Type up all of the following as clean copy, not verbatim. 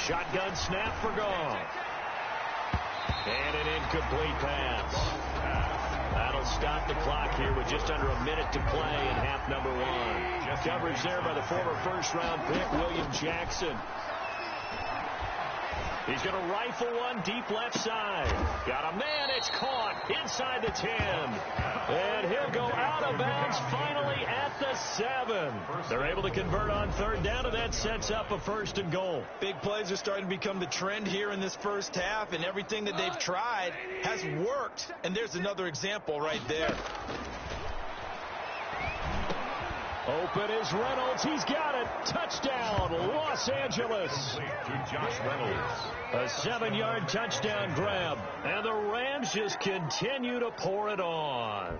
Shotgun snap for Goff. And an incomplete pass. That'll stop the clock here with just under a minute to play in half number one. Just coverage there by the former first-round pick, William Jackson. He's going to rifle one deep left side. Got a man. It's caught inside the 10. And he'll go out of bounds finally at the 7. They're able to convert on third down, and that sets up a 1st and goal. Big plays are starting to become the trend here in this first half, and everything that they've tried has worked. And there's another example right there. Open is Reynolds. He's got it. Touchdown, Los Angeles. To Josh Reynolds. A 7-yard touchdown grab. And the Rams just continue to pour it on.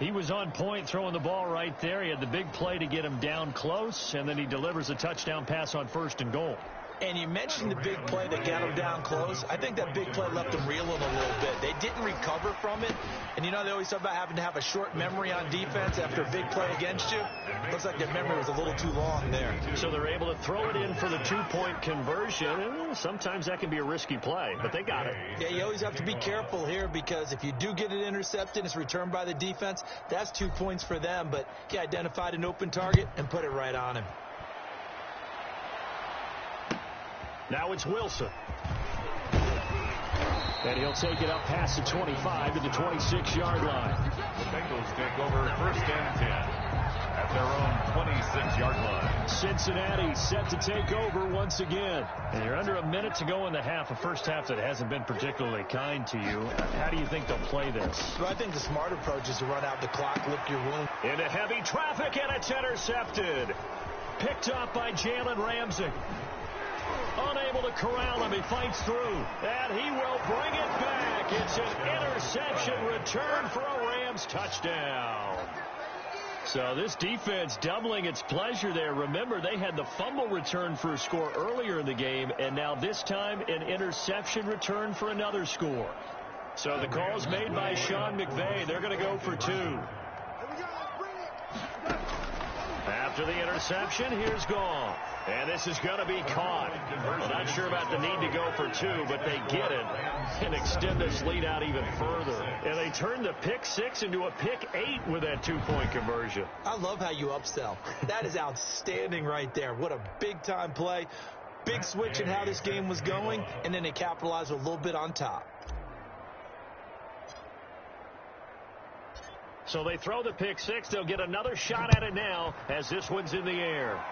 He was on point throwing the ball right there. He had the big play to get him down close, and then he delivers a touchdown pass on 1st and goal. And you mentioned the big play that got him down close. I think that big play left them reeling a little bit. They didn't recover from it. And, you know, they always talk about having to have a short memory on defense after a big play against you. Looks like their memory was a little too long there. So they're able to throw it in for the 2-point conversion. And sometimes that can be a risky play, but they got it. Yeah, you always have to be careful here because if you do get it intercepted, it's returned by the defense. That's 2 points for them. But he identified an open target and put it right on him. Now it's Wilson. And he'll take it up past the 25 to the 26-yard line. The Bengals take over 1st and 10 at their own 26-yard line. Cincinnati set to take over once again. And you're under a minute to go in the half, a first half that hasn't been particularly kind to you. How do you think they'll play this? Well, I think the smart approach is to run out the clock, lick your wound. Into heavy traffic, and it's intercepted. Picked up by Jalen Ramsey. Unable to corral him. He fights through. And he will bring it back. It's an interception return for a Rams touchdown. So this defense doubling its pleasure there. Remember, they had the fumble return for a score earlier in the game, and now this time an interception return for another score. So the call's made by Sean McVay. They're going to go for 2. After the interception, here's Goff. And this is going to be caught. I'm not sure about the need to go for 2, but they get it and extend this lead out even further. And they turn the pick 6 into a pick 8 with that 2-point conversion. I love how you upsell. That is outstanding right there. What a big-time play. Big switch in how this game was going, and then they capitalized a little bit on top. So they throw the pick 6. They'll get another shot at it now as this one's in the air.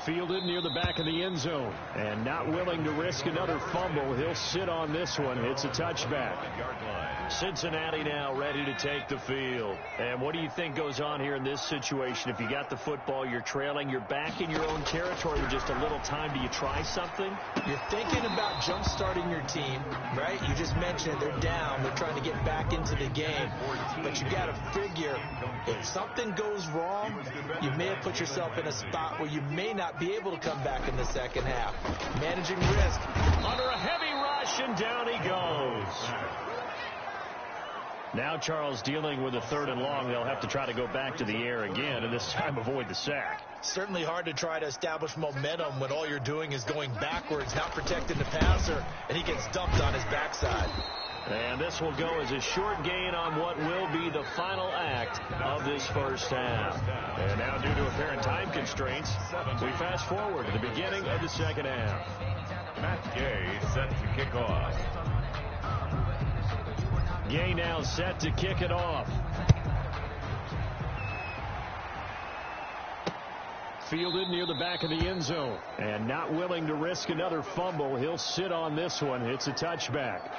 Fielded near the back of the end zone. And not willing to risk another fumble. He'll sit on this one. It's a touchback. Cincinnati now ready to take the field. And what do you think goes on here in this situation? If you got the football, you're trailing, you're back in your own territory with just a little time. Do you try something? You're thinking about jump-starting your team, right? You just mentioned it. They're down. They're trying to get back into the game. But you got to figure if something goes wrong, you may have put yourself in a spot where you may not be able to come back in the second half. Managing risk. Under a heavy rush, and down he goes. Now Charles dealing with a 3rd and long. They'll have to try to go back to the air again, and this time avoid the sack. Certainly hard to try to establish momentum when all you're doing is going backwards, not protecting the passer, and he gets dumped on his backside. And this will go as a short gain on what will be the final act of this first half. And now, due to apparent time constraints, we fast forward to the beginning of the second half. Matt Gay set to kick off. Gay now set to kick it off. Fielded near the back of the end zone. And not willing to risk another fumble. He'll sit on this one. It's a touchback.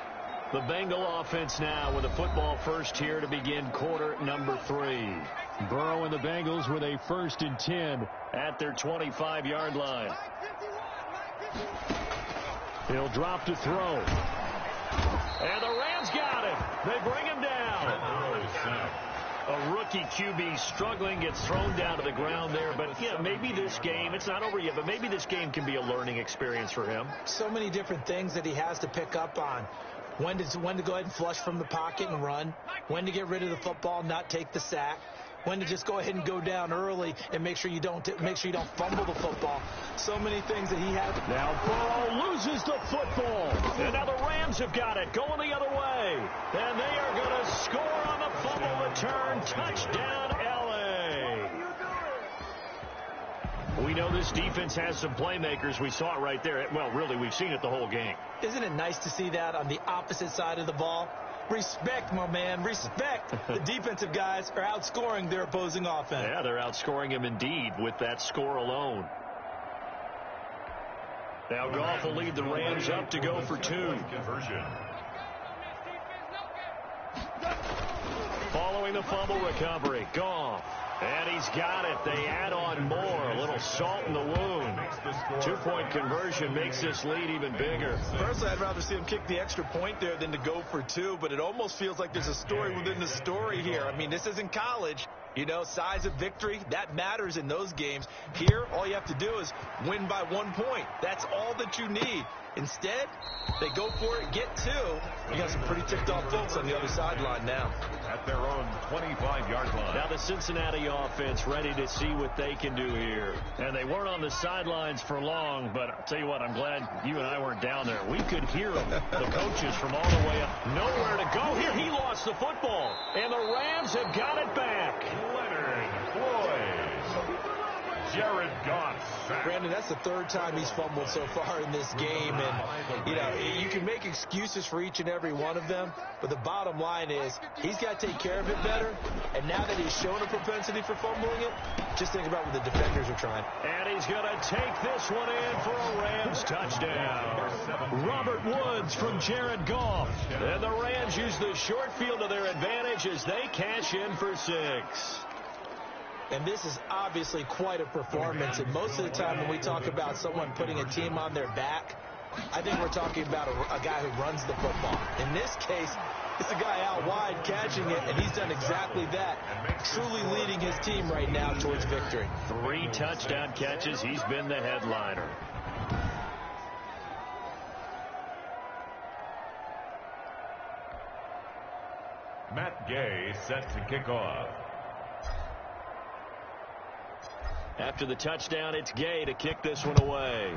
The Bengal offense now with a football first here to begin quarter number 3. Burrow and the Bengals with a 1st and 10 at their 25-yard line. He'll drop to throw. And the Rams got him. They bring him down. A rookie QB struggling, gets thrown down to the ground there. But, yeah, maybe this game, it's not over yet, but maybe this game can be a learning experience for him. So many different things that he has to pick up on. When to go ahead and flush from the pocket and run. When to get rid of the football, not take the sack. when to just go ahead and go down early and make sure you don't fumble the football. So many things that he had. Now Burrow loses the football. And now the Rams have got it going the other way. And they are going to score on the fumble return. Touchdown, L.A. We know this defense has some playmakers. We saw it right there. Well, really, we've seen it the whole game. Isn't it nice to see that on the opposite side of the ball? Respect, my man, respect. The defensive guys are outscoring their opposing offense. Yeah, they're outscoring him indeed with that score alone. Now Goff will lead the Rams up to go for 2. Following the fumble recovery, Goff. And he's got it. They add on more. A little salt in the wound. 2-point conversion makes this lead even bigger. Personally, I'd rather see him kick the extra point there than to go for 2, but it almost feels like there's a story within the story here. I mean, this isn't college. You know, size of victory, that matters in those games. Here, all you have to do is win by 1 point. That's all that you need. Instead, they go for it, get 2. You got some pretty ticked-off folks on the other sideline now. At their own 25-yard line. Now the Cincinnati offense ready to see what they can do here. And they weren't on the sidelines for long, but I'll tell you what, I'm glad you and I weren't down there. We could hear them, the coaches from all the way up. Nowhere to go here. He lost the football. And the Rams have got it back. Leonard Floyd. Jared Goff. Brandon, that's the 3rd time he's fumbled so far in this game. And, you know, you can make excuses for each and every one of them, but the bottom line is he's got to take care of it better. And now that he's shown a propensity for fumbling it, just think about what the defenders are trying. And he's going to take this one in for a Rams touchdown. Robert Woods from Jared Goff. And the Rams use the short field to their advantage as they cash in for 6. And this is obviously quite a performance. And most of the time when we talk about someone putting a team on their back, I think we're talking about a guy who runs the football. In this case, it's a guy out wide catching it, and he's done exactly that, truly leading his team right now towards victory. 3 touchdown catches. He's been the headliner. Matt Gay set to kick off. After the touchdown, it's Gay to kick this one away.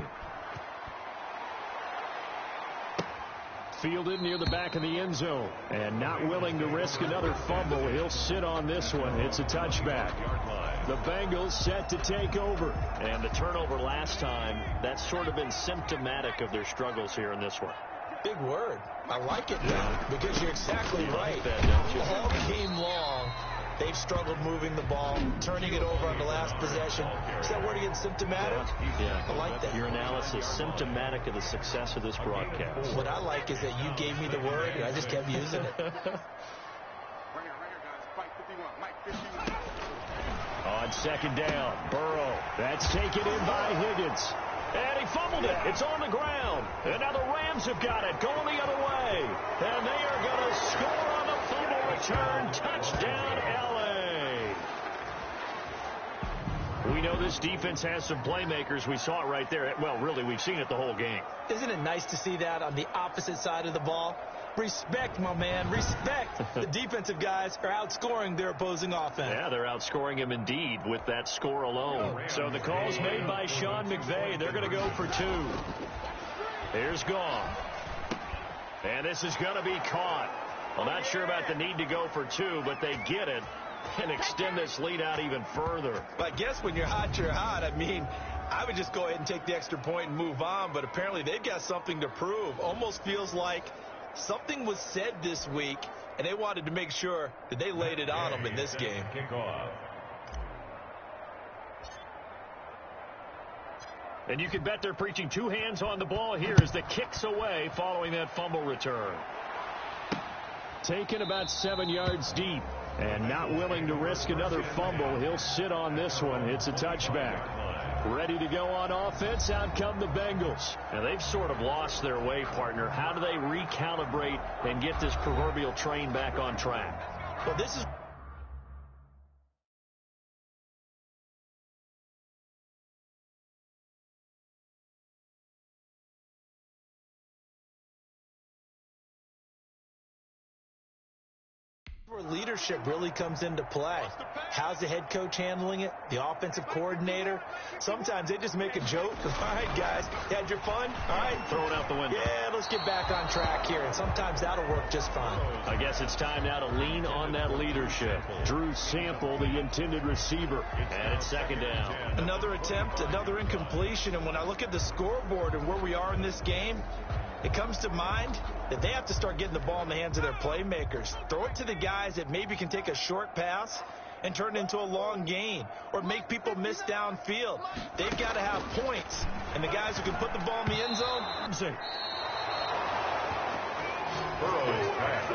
Fielded near the back of the end zone. And not willing to risk another fumble. He'll sit on this one. It's a touchback. The Bengals set to take over. And the turnover last time, that's sort of been symptomatic of their struggles here in this one. Big word. I like it now because you're exactly right. Like that, don't you? All game long, they've struggled moving the ball, turning it over on the last possession. Is that word again, symptomatic? Yeah. I like that. Your analysis, symptomatic of the success of this broadcast. What I like is that you gave me the word, and I just kept using it. On 2nd down, Burrow. That's taken in by Higgins. And he fumbled it. It's on the ground. And now the Rams have got it going the other way. And they are going to score on the fumble return. Touchdown, L.A. We know this defense has some playmakers. We saw it right there. Well, really, we've seen it the whole game. Isn't it nice to see that on the opposite side of the ball? Respect, my man, respect. The defensive guys are outscoring their opposing offense. Yeah, they're outscoring him indeed with that score alone. So the call's made by Sean McVay. They're going to go for 2. Here's Goff. And this is going to be caught. Well, not sure about the need to go for 2, but they get it and extend this lead out even further. I guess when you're hot, you're hot. I mean, I would just go ahead and take the extra point and move on, but apparently they've got something to prove. Almost feels like something was said this week, and they wanted to make sure that they laid it on them in this game. And you can bet they're preaching 2 hands on the ball here as the kick's away following that fumble return. Taken about 7 yards deep and not willing to risk another fumble. He'll sit on this one. It's a touchback. Ready to go on offense. Out come the Bengals. And they've sort of lost their way, partner. How do they recalibrate and get this proverbial train back on track? Well, this is where leadership really comes into play. How's the head coach handling it? The offensive coordinator? Sometimes they just make a joke. All right, guys, you had your fun? All right. Throw it out the window. Yeah, let's get back on track here. And sometimes that'll work just fine. I guess it's time now to lean on that leadership. Drew Sample, the intended receiver. And it's second down. Another attempt, another incompletion. And when I look at the scoreboard and where we are in this game, it comes to mind that they have to start getting the ball in the hands of their playmakers. Throw it to the guys that maybe can take a short pass and turn it into a long gain or make people miss downfield. They've got to have points. And the guys who can put the ball in the end zone. Burrow's pass.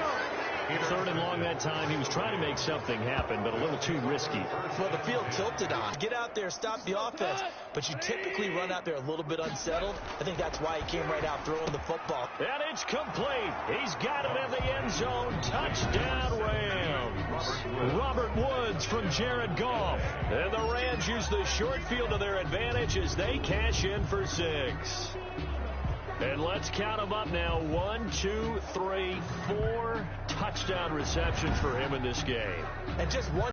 Third and long that time. He was trying to make something happen, but a little too risky. Well, the field tilted on. Get out there, stop the offense. But you typically run out there a little bit unsettled. I think that's why he came right out throwing the football. And it's complete. He's got it in the end zone. Touchdown, Rams. Robert Woods from Jared Goff. And the Rams use the short field to their advantage as they cash in for 6. And let's count them up now. 1, 2, 3, 4 touchdown receptions for him in this game. And just one